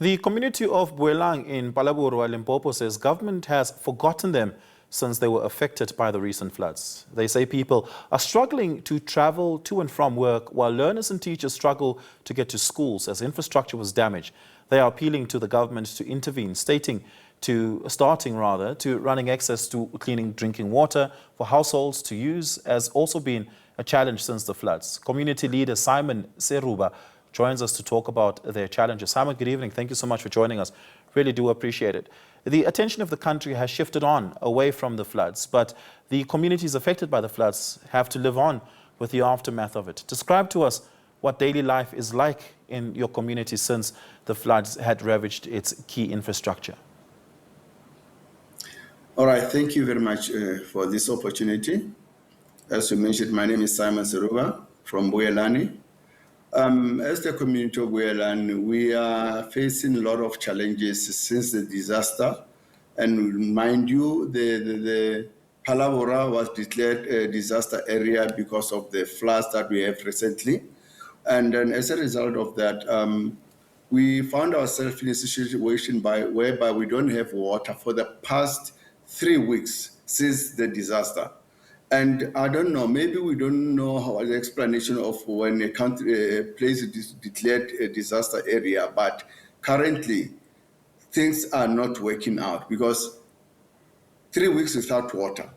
The community of Boelang in Phalaborwa, Limpopo says government has forgotten them since they were affected by the recent floods. They say people are struggling to travel to and from work while learners and teachers struggle to get to schools as infrastructure was damaged. They are appealing to the government to intervene, starting to running access to clean drinking water for households to use has also been a challenge since the floods. Community leader Simon Seruba joins us to talk about their challenges. Simon, good evening. Thank you so much for joining us. Really do appreciate it. The attention of the country has shifted on away from the floods, but the communities affected by the floods have to live on with the aftermath of it. Describe to us what daily life is like in your community since the floods had ravaged its key infrastructure. All right, thank you very much for this opportunity. As you mentioned, my name is Simon Seruba from Boelang. As the community of Boelang, we are facing a lot of challenges since the disaster. And mind you, the Phalaborwa was declared a disaster area because of the floods that we have recently. And then as a result of that, we found ourselves in a situation whereby we don't have water for the past 3 weeks since the disaster. And I don't know, maybe we don't know how the explanation of when a place is declared a disaster area, but currently things are not working out because 3 weeks without water.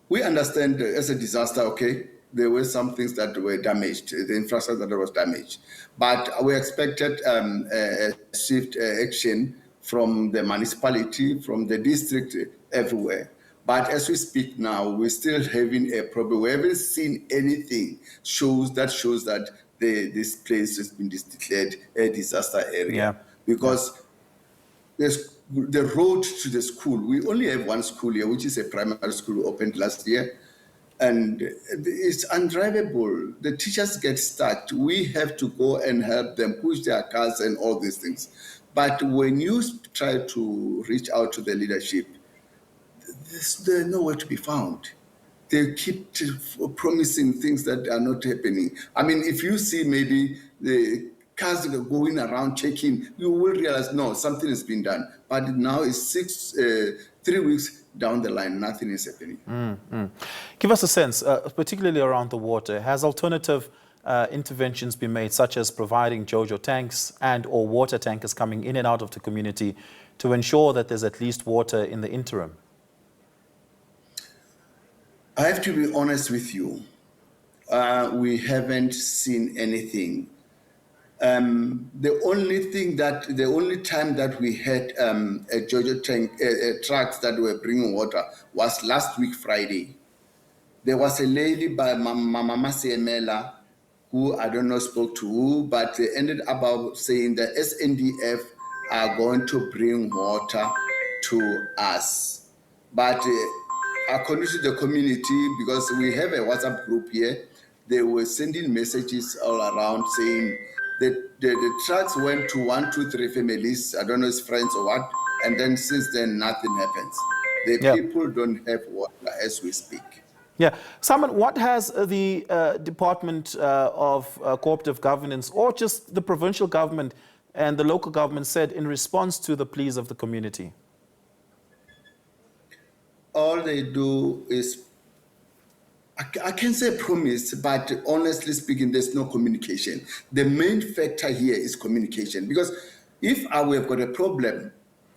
We understand as a disaster, okay, there were some things that were damaged, the infrastructure that was damaged, but we expected a swift action from the municipality, from the district, everywhere. But as we speak now, we're still having a problem. We haven't seen anything shows that this place has been declared a disaster area. Because there's the road to the school. We only have one school here, which is a primary school opened last year. And it's undrivable. The teachers get stuck. We have to go and help them push their cars and all these things. But when you try to reach out to the leadership, there's nowhere to be found. They keep promising things that are not happening. I mean, if you see maybe the cars going around checking, you will realize, no, something has been done. But now it's 3 weeks down the line, nothing is happening. Give us a sense, particularly around the water. Has alternative interventions been made, such as providing JoJo tanks and or water tankers coming in and out of the community to ensure that there's at least water in the interim? I have to be honest with you. We haven't seen anything. The only time that we had a JoJo tank, trucks that were bringing water was last week, Friday. There was a lady by Mama Siemela who I don't know spoke to who, but they ended up saying that SNDF are going to bring water to us. But according to the community, because we have a WhatsApp group here, they were sending messages all around saying that the trucks went to 1, 2, 3 families, I don't know if it's friends or what, and then since then nothing happens. The people don't have water as we speak. Yeah. Simon, what has the Department of Cooperative Governance or just the provincial government and the local government said in response to the pleas of the community? All they do is, I can say promise, but honestly speaking, there's no communication. The main factor here is communication, because if we have got a problem,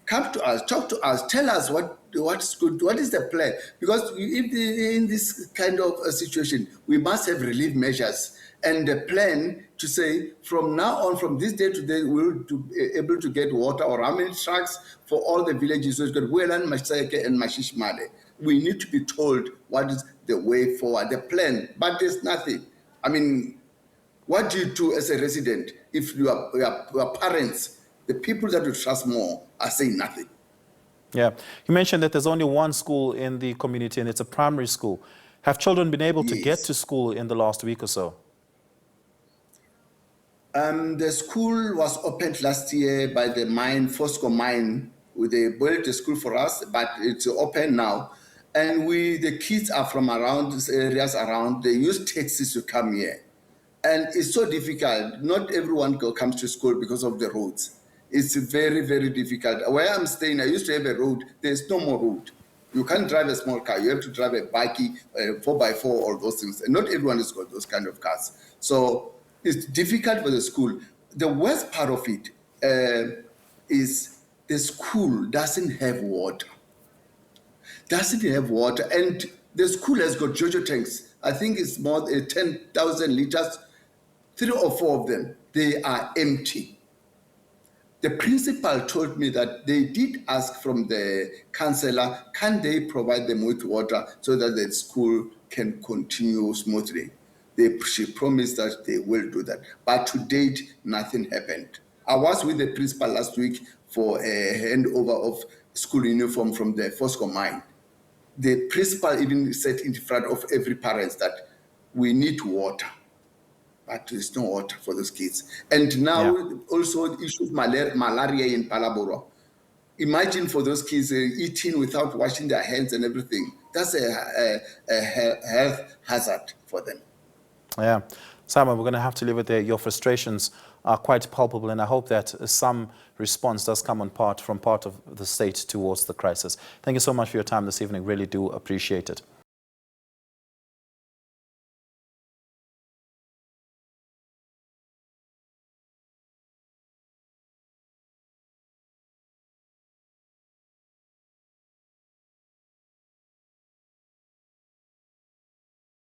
come to us, talk to us, tell us what's good, what is the plan? Because if in this kind of a situation, we must have relief measures and a plan to say from now on, from this day to day, we'll be able to get water, or how many trucks for all the villages. So it's got Boelang, Maseke, and Mashishmale. We need to be told what is the way forward, the plan, but there's nothing. I mean, what do you do as a resident if your parents, the people that you trust more, are saying nothing? Yeah. You mentioned that there's only one school in the community and it's a primary school. Have children been able to get to school in the last week or so? The school was opened last year by the mine, Fosco mine. They built the school for us, but it's open now. And the kids are from around these areas around. They use taxis to come here. And it's so difficult. Not everyone comes to school because of the roads. It's very, very difficult. Where I'm staying, I used to have a road. There's no more road. You can't drive a small car. You have to drive a bikey, 4x4, all those things. And not everyone has got those kind of cars. So it's difficult for the school. The worst part of it is the school doesn't have water. And the school has got JoJo tanks. I think it's more than 10,000 liters. 3 or 4 of them, they are empty. The principal told me that they did ask from the councillor, can they provide them with water so that the school can continue smoothly? She promised that they will do that. But to date, nothing happened. I was with the principal last week for a handover of school uniform from the Fosco mine. The principal even said in front of every parent that we need water. But there's no water for those kids. And now also the issue of malaria in Phalaborwa. Imagine for those kids eating without washing their hands and everything. That's a health hazard for them. Yeah. Simon, we're going to have to leave it there. Your frustrations are quite palpable, and I hope that some response does come from part of the state towards the crisis. Thank you so much for your time this evening. Really do appreciate it.